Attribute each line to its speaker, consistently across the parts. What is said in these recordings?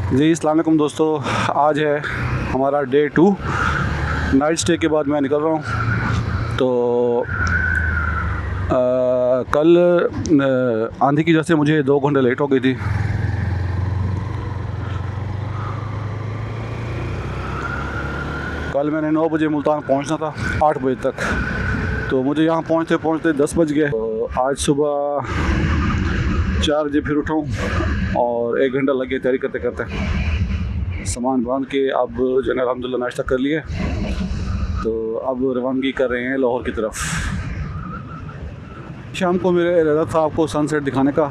Speaker 1: जी अस्सलाम वालेकुम दोस्तों, आज है हमारा डे 2। नाइट स्टे के बाद मैं निकल रहा हूँ। तो कल आंधी की वजह से मुझे 2 घंटे लेट हो गई थी। कल मैंने 9 बजे मुल्तान पहुँचना था 8 बजे तक, तो मुझे यहाँ पहुँचते पहुँचते 10 बज गए। तो आज सुबह 4 बजे फिर उठा और 1 घंटा लग गया तैयारी करते करते। सामान बांध के अब जो है अल्हम्दुलिल्लाह नाश्ता कर लिया, तो अब रवानगी कर रहे हैं लाहौर की तरफ। शाम को मेरा इरादा था आपको सनसेट दिखाने का,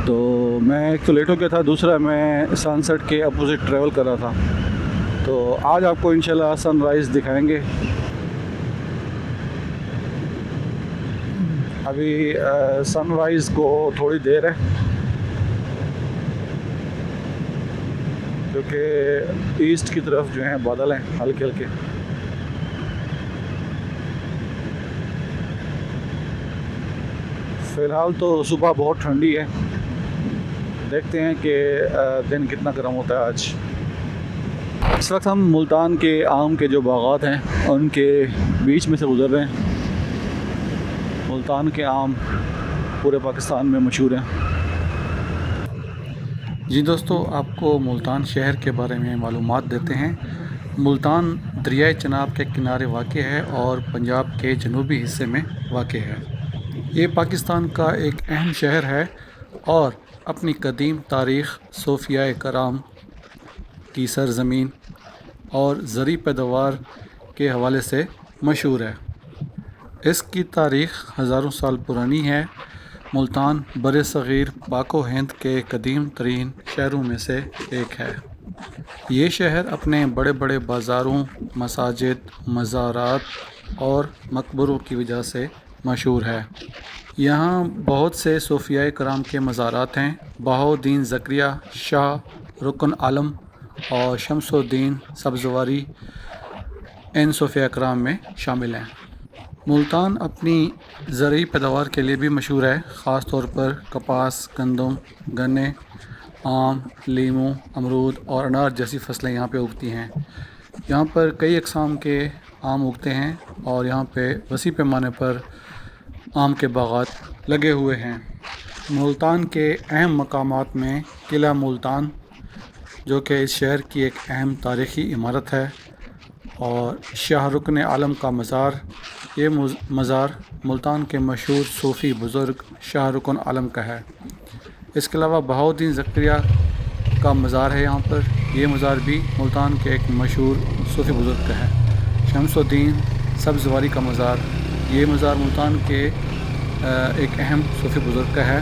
Speaker 1: तो मैं एक तो लेट हो गया था, दूसरा मैं सनसेट के अपोजिट ट्रैवल कर रहा था। तो आज आपको इंशाल्लाह सनराइज़ दिखाएंगे। अभी सनराइज़ को थोड़ी देर है, क्योंकि ईस्ट की तरफ जो है बादल हैं हल्के हल्के। फ़िलहाल तो सुबह बहुत ठंडी है, देखते हैं कि दिन कितना गर्म होता है आज। इस वक्त हम मुल्तान के आम के जो बागात हैं उनके बीच में से गुज़र रहे हैं। मुल्तान के आम पूरे पाकिस्तान में मशहूर हैं। जी दोस्तों, आपको मुल्तान शहर के बारे में मालूमात देते हैं। मुल्तान दरियाए चनाब के किनारे वाक़ है और पंजाब के जनूबी हिस्से में वाक़ है। ये पाकिस्तान का एक अहम शहर है और अपनी कदीम तारीख़, सूफिया कराम की सरज़मीन और ज़री पैदावार के हवाले से मशहूर है। इसकी तारीख़ हज़ारों साल पुरानी है। मुल्तान बरसग़ीर पाक व हिंद के कदीम तरीन शहरों में से एक है। ये शहर अपने बड़े बड़े बाज़ारों, मसाजिद, मज़ारात और मकबरों की वजह से मशहूर है। यहाँ बहुत से सूफिया कराम के मज़ारात हैं। बहाउद्दीन ज़करिया शाह, रुकन आलम और शमसुद्दीन सब्ज़वारी इन सूफिया कराम में शामिल हैं। मुल्तान अपनी ज़रूरी पैदावार के लिए भी मशहूर है, ख़ास तौर पर कपास, गंदम, गन्ने, आम, लीमू, अमरूद और अनार जैसी फसलें यहाँ पे उगती हैं। यहाँ पर कई अक़साम के आम उगते हैं और यहाँ पे वसी पैमाने पर आम के बागात लगे हुए हैं। मुल्तान के अहम मकामात में किला मुल्तान, जो कि इस शहर की एक अहम तारीख़ी इमारत है, और शाह रुकन आलम का मज़ार। ये मज़ार मुल्तान के मशहूर सूफ़ी बुज़ुर्ग शाह रुकन आलम का है। इसके अलावा बहाउद्दीन ज़करिया का मज़ार है यहाँ पर। ये मज़ार भी मुल्तान के एक मशहूर सूफ़ी बुज़ुर्ग का है। शमसुद्दीन सब्ज़वारी का मज़ार, ये मज़ार मुल्तान के एक अहम सूफ़ी बुज़ुर्ग का है।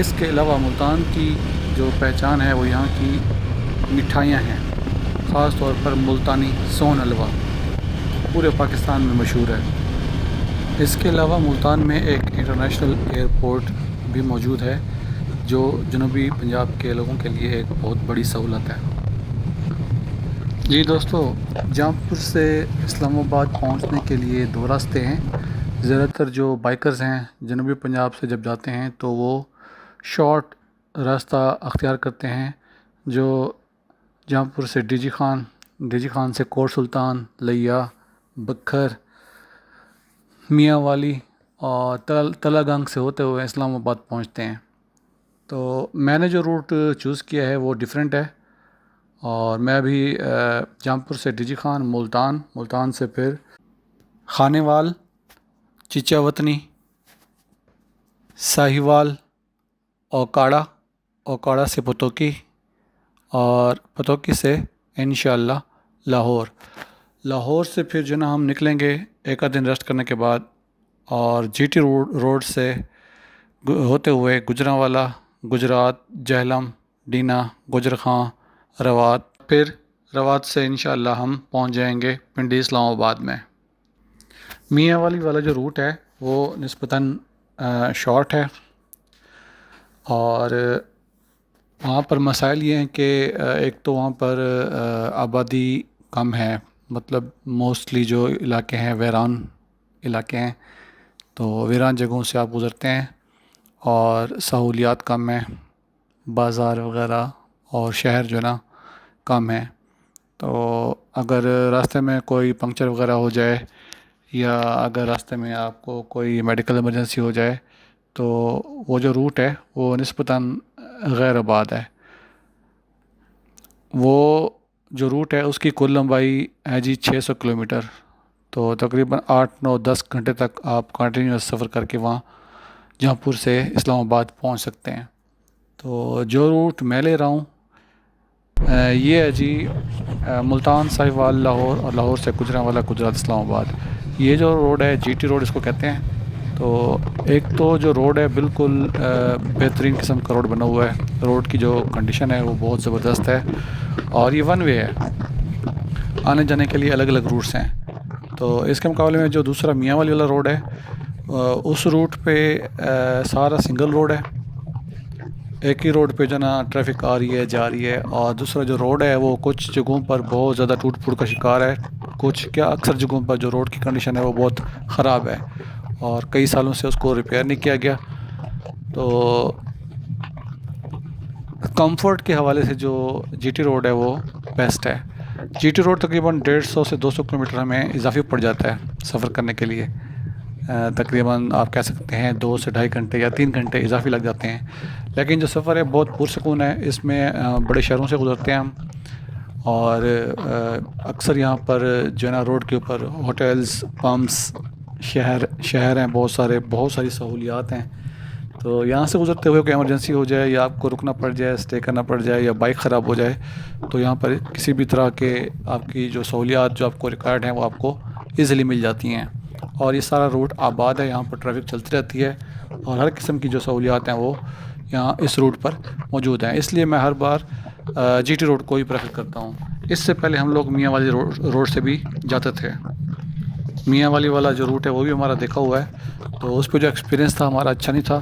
Speaker 1: इसके अलावा मुल्तान की जो पहचान है वो यहाँ की मिठाइयाँ हैं, ख़ास तौर पर मुल्तानी सोन हलवा पूरे पाकिस्तान में मशहूर है। इसके अलावा मुल्तान में एक इंटरनेशनल एयरपोर्ट भी मौजूद है, जो जनूबी पंजाब के लोगों के लिए एक बहुत बड़ी सहूलत है। जी दोस्तों, जौनपुर से इस्लामाबाद पहुंचने के लिए 2 रास्ते हैं। ज़्यादातर जो बाइकर्स हैं जनूबी पंजाब से जब जाते हैं तो वो शॉर्ट रास्ता अख्तियार करते हैं, जो जौनपुर से डी जी खान से कोट सुल्तान, लिया, बखर, मियाँ वाली और तलागंग से होते हुए इस्लामाबाद पहुंचते हैं। तो मैंने जो रूट चूज़ किया है वो डिफरेंट है, और मैं अभी जौनपुर से डी जी खान, मुल्तान से फिर खानेवाल, चिचावतनी, साहिवाल, ओकाड़ा से पतोकी, और पतोकी से इंशाअल्लाह लाहौर से फिर जो ना हम निकलेंगे एक आध दिन रेस्ट करने के बाद, और जीटी रोड से होते हुए गुजरांवाला, गुजरात, जहलम, डीना, गुजर खां, रवात, फिर रवात से इंशाअल्लाह हम पहुंच जाएंगे पिंडी इस्लामाबाद में। मियाँ वाली वाला जो रूट है वो निस्बतन शॉर्ट है, और वहाँ पर मसाइल ये हैं कि एक तो वहाँ पर आबादी कम है, मतलब मोस्टली जो इलाके हैं वीरान इलाके हैं, तो वीरान जगहों से आप गुज़रते हैं, और सहूलियात कम हैं, बाज़ार वग़ैरह और शहर जो है ना कम है। तो अगर रास्ते में कोई पंक्चर वगैरह हो जाए या अगर रास्ते में आपको कोई मेडिकल इमरजेंसी हो जाए तो वो जो रूट है वो निस्बतन गैर आबाद है। वो जो रूट है उसकी कुल लंबाई है जी 600 किलोमीटर। तो तकरीबन 8 9 10 घंटे तक आप कंटिन्यूस सफ़र करके वहाँ जौनपुर से इस्लामाबाद पहुँच सकते हैं। तो जो रूट मैं ले रहा हूँ ये है जी मुल्तान साहिवाल लाहौर और लाहौर से गुजरांवाला गुजरात इस्लामाबाद। ये जो रोड है जीटी रोड इसको कहते हैं। तो एक तो जो रोड है बिल्कुल बेहतरीन किस्म का रोड बना हुआ है। रोड की जो कंडीशन है वो बहुत ज़बरदस्त है और ये वन वे है, आने जाने के लिए अलग अलग रूट्स हैं। तो इसके मुकाबले में जो दूसरा मियाँ वाली वाला रोड है उस रूट पे सारा सिंगल रोड है। एक ही रोड पे जो ना ट्रैफिक आ रही है जा रही है, और दूसरा जो रोड है वो कुछ जगहों पर बहुत ज़्यादा टूट फूट का शिकार है। कुछ क्या अक्सर जगहों पर जो रोड की कंडीशन है वो बहुत ख़राब है और कई सालों से उसको रिपेयर नहीं किया गया। तो कंफर्ट के हवाले से जो जीटी रोड है वो बेस्ट है। जीटी रोड तकरीबन 150 से 200 किलोमीटर हमें इजाफी पड़ जाता है सफ़र करने के लिए। तकरीबन आप कह सकते हैं 2 से ढाई घंटे या 3 घंटे इजाफी लग जाते हैं। लेकिन जो सफ़र है बहुत पुरसकून है। इसमें बड़े शहरों से गुजरते हैं हम, और अक्सर यहाँ पर जो है ना रोड के ऊपर होटल्स, पम्प्स, शहर हैं, बहुत सारी सहूलियात हैं। तो यहाँ से गुजरते हुए कोई इमरजेंसी हो जाए या आपको रुकना पड़ जाए, स्टे करना पड़ जाए या बाइक ख़राब हो जाए, तो यहाँ पर किसी भी तरह के आपकी जो सहूलियात जो आपको रिक्वायर्ड हैं वो आपको ईज़िली मिल जाती हैं। और ये सारा रूट आबाद है, यहाँ पर ट्रैफिक चलती रहती है और हर किस्म की जो सहूलियात हैं वो यहाँ इस रूट पर मौजूद हैं। इसलिए मैं हर बार जीटी रोड को ही प्रेफर करता हूँ। इससे पहले हम लोग मियाँ वाली रोड से भी जाते थे। मियाँ वाली वाला जो रूट है वो भी हमारा देखा हुआ है, तो उस पर जो एक्सपीरियंस था हमारा अच्छा नहीं था।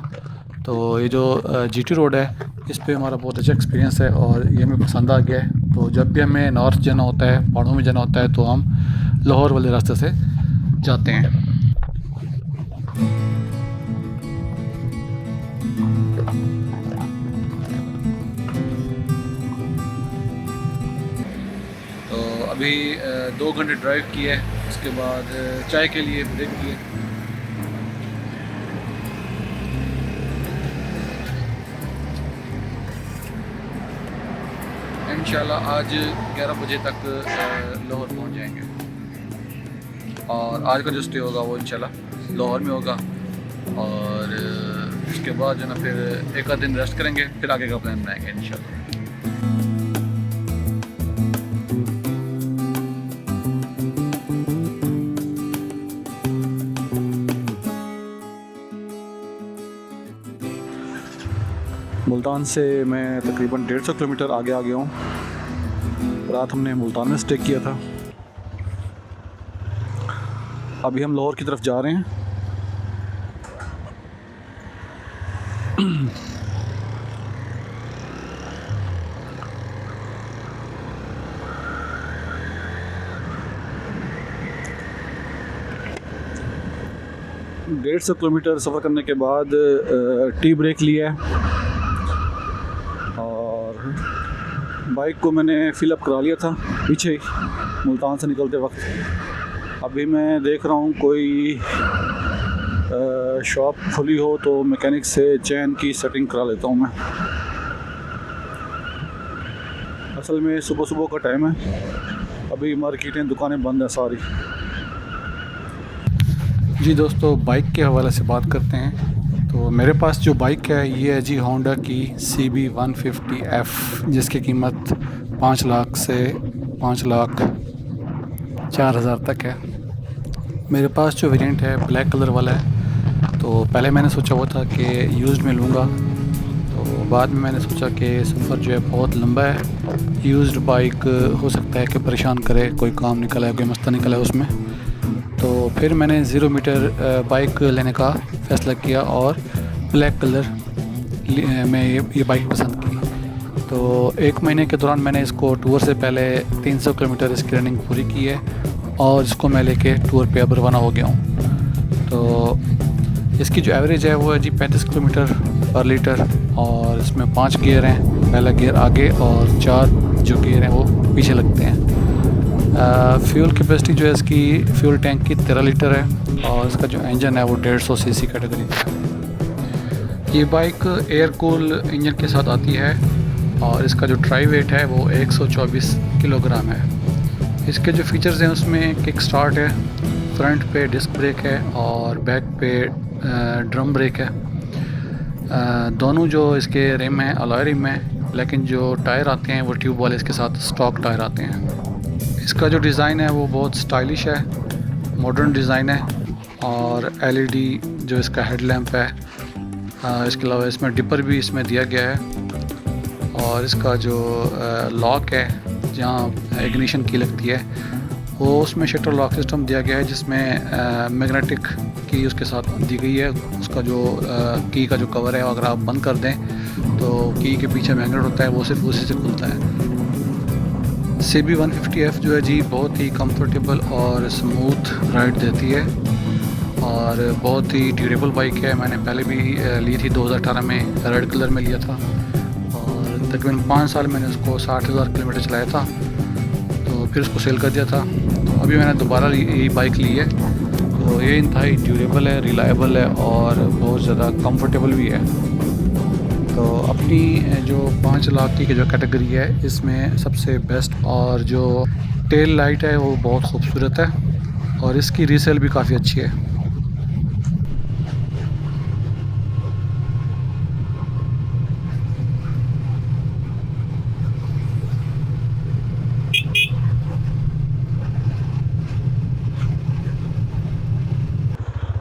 Speaker 1: तो ये जो जीटी रोड है इस पे हमारा बहुत अच्छा एक्सपीरियंस है और ये हमें पसंद आ गया है। तो जब भी हमें नॉर्थ जाना होता है, पहाड़ों में जाना होता है, तो हम लाहौर वाले रास्ते से जाते हैं। तो अभी 2 घंटे ड्राइव किए, उसके बाद चाय के लिए ब्रेक किए। इंशाल्लाह आज 11 बजे तक लाहौर पहुंच जाएंगे और आज का जो स्टे होगा वो इंशाल्लाह लाहौर में होगा। और उसके बाद जो ना फिर एक आध दिन रेस्ट करेंगे, फिर आगे का प्लान बनाएंगे इंशाल्लाह। मुल्तान से मैं तकरीबन 150 किलोमीटर आगे आ गया हूँ। रात हमने मुल्तान में स्टे किया था। अभी हम लाहौर की तरफ जा रहे हैं। डेढ़ 150 किलोमीटर सफ़र करने के बाद टी ब्रेक लिया है और बाइक को मैंने फिलअप करा लिया था पीछे ही मुल्तान से निकलते वक्त। अभी मैं देख रहा हूँ कोई शॉप खुली हो तो मैकेनिक से चैन की सेटिंग करा लेता हूँ मैं। असल में सुबह सुबह का टाइम है, अभी मार्केटें दुकानें बंद हैं सारी। जी दोस्तों, बाइक के हवाले से बात करते हैं। तो मेरे पास जो बाइक है ये है जी होंडा की CB150F, जिसकी कीमत 5 लाख से 5,04,000 तक है। मेरे पास जो वेरिएंट है ब्लैक कलर वाला है। तो पहले मैंने सोचा हुआ था कि यूज़्ड में लूँगा, तो बाद में मैंने सोचा कि सफ़र जो है बहुत लंबा है, यूज़्ड बाइक हो सकता है कि परेशान करे, कोई काम निकला है, कोई मसला निकला है उसमें। तो फिर मैंने 0 मीटर बाइक लेने का फ़ैसला किया और ब्लैक कलर में ये बाइक पसंद की। तो 1 महीने के दौरान मैंने इसको टूर से पहले 300 किलोमीटर इसकी रनिंग पूरी की है और इसको मैं लेके टूर पे अब रवाना हो गया हूँ। तो इसकी जो एवरेज है वो है जी 35 किलोमीटर पर लीटर और इसमें 5 गियर हैं। पहला गियर आगे और 4 जो गियर हैं वो पीछे लगते हैं। फ्यूल कैपेसिटी जो है इसकी फ्यूल टैंक की 13 लीटर है और इसका जो इंजन है वो 150 सीसी कैटेगरी का है। ये बाइक एयर कूल इंजन के साथ आती है और इसका जो ट्राई वेट है वो 124 किलोग्राम है। इसके जो फीचर्स हैं उसमें किक स्टार्ट है, फ्रंट पे डिस्क ब्रेक है और बैक पे ड्रम ब्रेक है। दोनों जो इसके रिम हैं अलॉय रिम है, लेकिन जो टायर आते हैं वो ट्यूब वाले इसके साथ स्टॉक टायर आते हैं। इसका जो डिज़ाइन है वो बहुत स्टाइलिश है, मॉडर्न डिज़ाइन है और एलईडी जो इसका हेडलैम्प है। इसके अलावा इसमें डिपर भी इसमें दिया गया है और इसका जो लॉक है जहाँ इग्निशन की लगती है वो उसमें शटर लॉक सिस्टम दिया गया है, जिसमें मैग्नेटिक की उसके साथ दी गई है। उसका जो की का जो कवर है अगर आप बंद कर दें तो की के पीछे मैग्नेट होता है, वो सिर्फ उसी से खुलता है। CB150F जो है जी बहुत ही कंफर्टेबल और स्मूथ राइड देती है और बहुत ही ड्यूरेबल बाइक है। मैंने पहले भी ली थी 2018 में, रेड कलर में लिया था और तकरीबन 5 साल मैंने उसको 60,000 किलोमीटर चलाया था, तो फिर उसको सेल कर दिया था। तो अभी मैंने दोबारा ये बाइक ली है, तो ये इंतहाई ड्यूरेबल है, रिलायबल है और बहुत ज़्यादा कंफर्टेबल भी है। तो अपनी जो 5 लाख की जो कैटेगरी है इसमें सबसे बेस्ट और जो टेल लाइट है वो बहुत खूबसूरत है और इसकी रीसेल भी काफ़ी अच्छी है।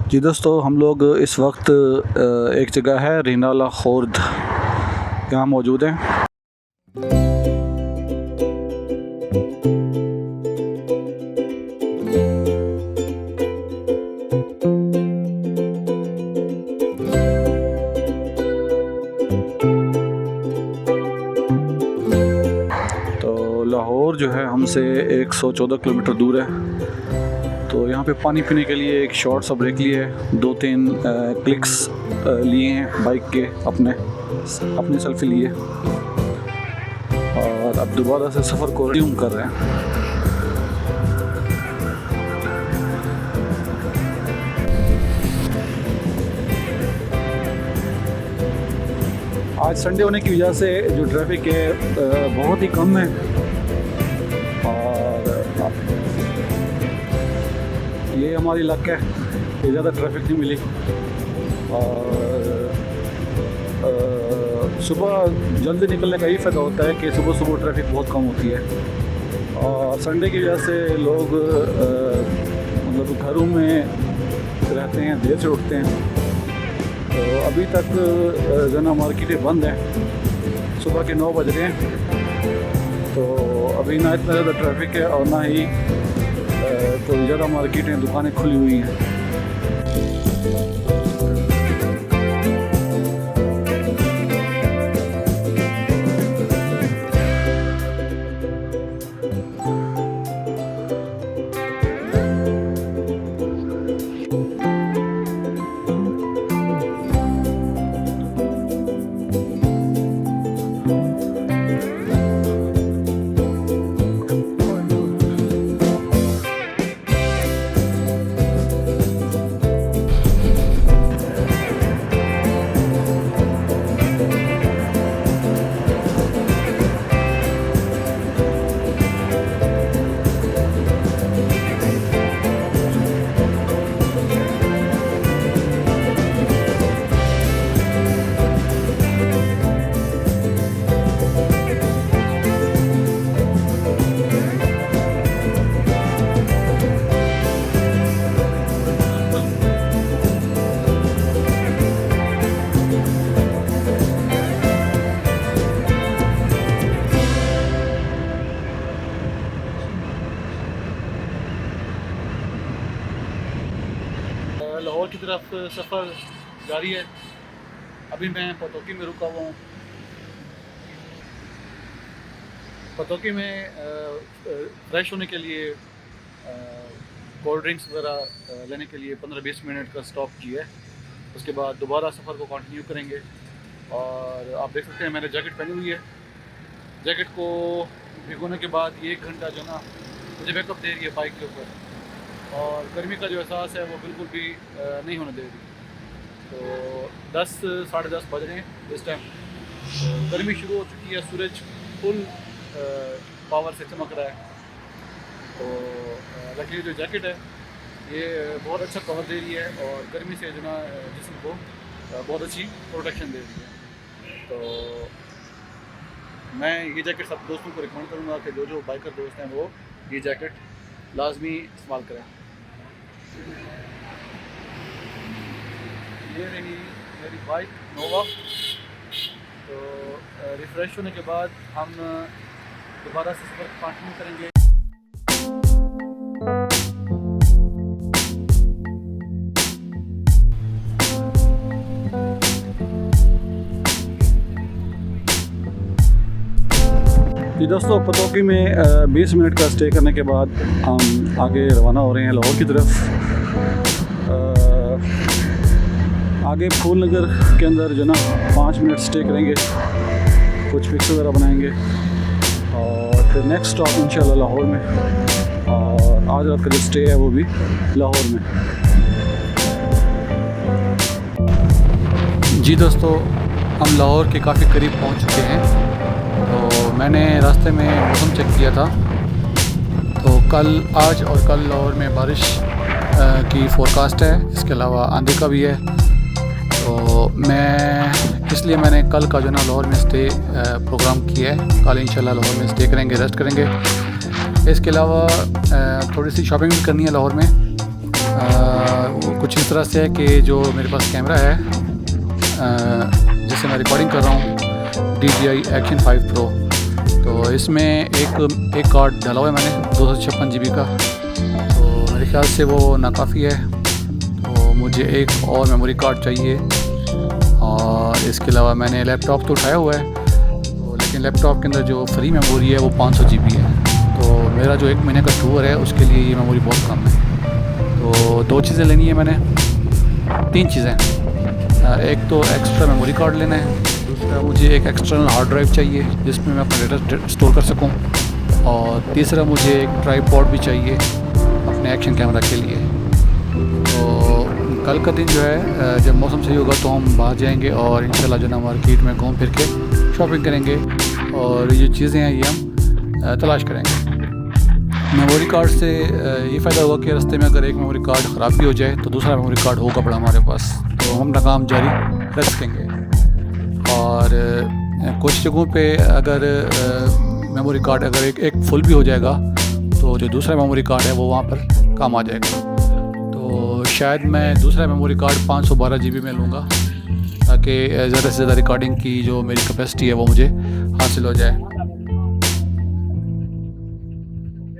Speaker 1: जी दोस्तों, हम लोग इस वक्त एक जगह है रिनाला खुर्द, यहाँ मौजूद हैं। तो लाहौर जो है हमसे 114 किलोमीटर दूर है। तो यहाँ पे पानी पीने के लिए एक शॉर्ट सा ब्रेक लिए, 2-3 क्लिक्स लिए हैं बाइक के, अपने सेल्फी लिए और अब दोबारा से सफ़र को रिज्यूम कर रहे हैं। आज संडे होने की वजह से जो ट्रैफिक है बहुत ही कम है और ये हमारी लक है कि ज़्यादा ट्रैफिक नहीं मिली। और सुबह जल्दी निकलने का यही फ़ायदा होता है कि सुबह सुबह ट्रैफिक बहुत कम होती है और संडे की वजह से लोग मतलब घरों में रहते हैं, देर से उठते हैं। तो अभी तक जो ना मार्केटें बंद हैं, सुबह के 9 बज रहे हैं, तो अभी ना इतना ज़्यादा ट्रैफिक है और ना ही कोई ज़्यादा मार्केटें दुकानें खुली हुई हैं। लाहौर की तरफ सफ़र जारी है। अभी मैं पतौकी में रुका हुआ हूँ। पतौकी में फ्रेश होने के लिए कोल्ड ड्रिंक्स वगैरह लेने के लिए 15-20 मिनट का स्टॉप किया है। उसके बाद दोबारा सफ़र को कंटिन्यू करेंगे और आप देख सकते हैं मैंने जैकेट पहनी हुई है। जैकेट को भिगोने के बाद ये 1 घंटा जो ना मुझे बैकअप दे रही है बाइक के ऊपर, और गर्मी का जो एहसास है वो बिल्कुल भी नहीं होने दे रही। तो 10 साढ़े 10 बज रहे हैं इस टाइम, तो गर्मी शुरू हो चुकी है, सूरज फुल पावर से चमक रहा है। तो लकीली जो जैकेट है ये बहुत अच्छा कवर दे रही है और गर्मी से जो ना जिस्म को बहुत अच्छी प्रोटेक्शन दे रही है। तो मैं ये जैकेट सब दोस्तों को रिकमेंड करूँगा कि जो बाइकर दोस्त हैं वो ये जैकेट लाजमी इस्तेमाल करें। ये रही मेरी बाइक नोवा। तो रिफ़्रेश होने के बाद हम दोबारा से सफ़र कंटिन्यू करेंगे। जी दोस्तों, पतौकी में 20 मिनट का स्टे करने के बाद हम आगे रवाना हो रहे हैं लाहौर की तरफ। आगे फूल नगर के अंदर जो ना 5 मिनट स्टे करेंगे, कुछ पिक्स वगैरह बनाएंगे और फिर नेक्स्ट स्टॉप इंशाल्लाह लाहौर में। और आज रात का जो स्टे है वो भी लाहौर में। जी दोस्तों, हम लाहौर के काफ़ी करीब पहुंच चुके हैं। तो मैंने रास्ते में मौसम चेक किया था, तो आज और कल लाहौर में बारिश की फ़ोरकास्ट है, इसके अलावा आंधी का भी है। तो इसलिए मैंने कल का जो ना लाहौर में स्टे प्रोग्राम किया है। कल इंशाल्लाह लाहौर में स्टे करेंगे, रेस्ट करेंगे। इसके अलावा थोड़ी सी शॉपिंग भी करनी है लाहौर में। कुछ इस तरह से है कि जो मेरे पास कैमरा है जिससे मैं रिकॉर्डिंग कर रहा हूँ, DJI Action 5 Pro, तो इसमें एक कार्ड डाला हुआ है मैंने 256 GB का। तो मेरे ख्याल से वो नाकाफ़ी है, तो मुझे एक और मेमोरी कार्ड चाहिए। और इसके अलावा मैंने लैपटॉप तो उठाया हुआ है, तो लेकिन लैपटॉप के अंदर जो फ्री मेमोरी है वो 500 GB है। तो मेरा जो 1 महीने का टूर है उसके लिए ये मेमोरी बहुत कम है। तो 2 चीज़ें लेनी है मैंने, 3 चीज़ें। एक तो एक्स्ट्रा मेमोरी कार्ड लेना है, दूसरा मुझे एक एक्सटर्नल हार्ड ड्राइव चाहिए जिसमें मैं अपना डेटा स्टोर कर सकूं, और तीसरा मुझे एक ट्राइपॉड भी चाहिए अपने एक्शन कैमरा के लिए। तो कल का दिन जो है जब मौसम सही होगा तो हम बाहर जाएंगे और इंशाल्लाह जो ना मार्केट में घूम फिर के शॉपिंग करेंगे, और ये जो चीज़ें हैं ये हम तलाश करेंगे। मेमोरी कार्ड से ये फ़ायदा होगा कि रास्ते में अगर एक मेमोरी कार्ड ख़राब भी हो जाए तो दूसरा मेमोरी कार्ड होगा पड़ा हमारे पास, तो हम अपना काम जारी रख सकेंगे। और कुछ जगहों पे अगर मेमोरी कार्ड अगर एक फुल भी हो जाएगा तो जो दूसरा मेमोरी कार्ड है वो वहाँ पर काम आ जाएगा। तो शायद मैं दूसरा मेमोरी कार्ड 512 GB में लूँगा ताकि ज़्यादा से ज़्यादा रिकॉर्डिंग की जो मेरी कैपेसिटी है वो मुझे हासिल हो जाए।